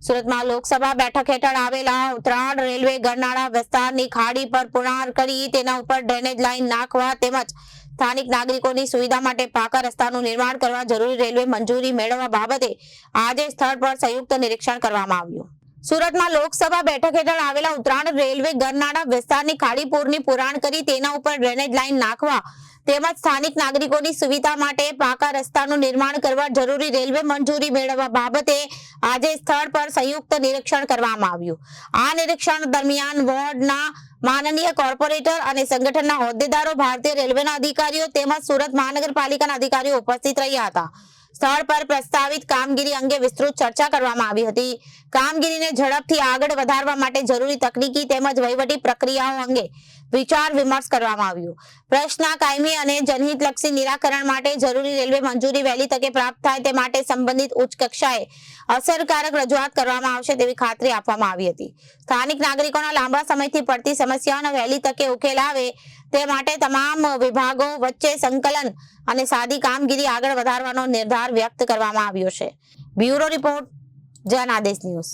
સુરતમાં લોકસભા બેઠક હેઠળ આવેલા ઉત્તરાયણ રેલવે ગરનાળા વિસ્તારની ખાડી પર પુનરાણ કરી તેના ઉપર ડ્રેનેજ લાઇન નાખવા તેમજ સ્થાનિક નાગરિકોની સુવિધા માટે પાકા રસ્તાનું નિર્માણ કરવા જરૂરી રેલવે મંજૂરી મેળવવા બાબતે આજે સ્થળ પર સંયુક્ત નિરીક્ષણ કરવામાં આવ્યું। સુરતમાં લોકસભા બેઠક હેઠળ આવેલા ઉત્તરાયણ રેલવે ગરનાળા વિસ્તારની ખાડી પૂરની પુરાણ કરી તેના ઉપર ડ્રેનેજ લાઇન નાખવા તેમજ સ્થાનિક નાગરિકોની સુવિધા માટે પાકા રસ્તાનું નિર્માણ કરવા જરૂરી રેલવે મંજૂરી મેળવવા બાબતે આજે સ્થળ પર સંયુક્ત નિરીક્ષણ કરવામાં આવ્યું। આ નિરીક્ષણ દરમિયાન વોર્ડના માનનીય કોર્પોરેટર અને સંગઠનના હોદ્દેદારો, ભારતીય રેલવેના અધિકારીઓ તેમજ સુરત મહાનગરપાલિકાના અધિકારીઓ ઉપસ્થિત રહ્યા હતા। સ્થળ પર પ્રસ્તાવિત કામગીરી અંગે વિસ્તૃત ચર્ચા કરવામાં આવી હતી। કામગીરીને ઝડપથી આગળ વધારવા માટે જરૂરી તકનીકી તેમજ વહીવટી પ્રક્રિયાઓ અંગે વિચાર વિમર્શ કરવામાં આવ્યો। પ્રશ્ન કાયમી અને જનહિતલક્ષી નિરાકરણ માટે જરૂરી રેલવે મંજૂરી વહેલી તકે પ્રાપ્ત થાય તે માટે સંબંધિત ઉચ્ચ કક્ષાએ અસરકારક રજૂઆત કરવામાં આવશે તેવી ખાતરી આપવામાં આવી હતી। સ્થાનિક નાગરિકોના લાંબા સમયથી પડતી સમસ્યાઓનો વહેલી તકે ઉકેલ આવે તે માટે તમામ વિભાગો વચ્ચે સંકલન અને સાદી કામગીરી આગળ વધારવાનો નિર્ધાર વ્યક્ત કરવામાં આવ્યો છે। બ્યુરો રિપોર્ટ, જન આદેશ ન્યૂઝ।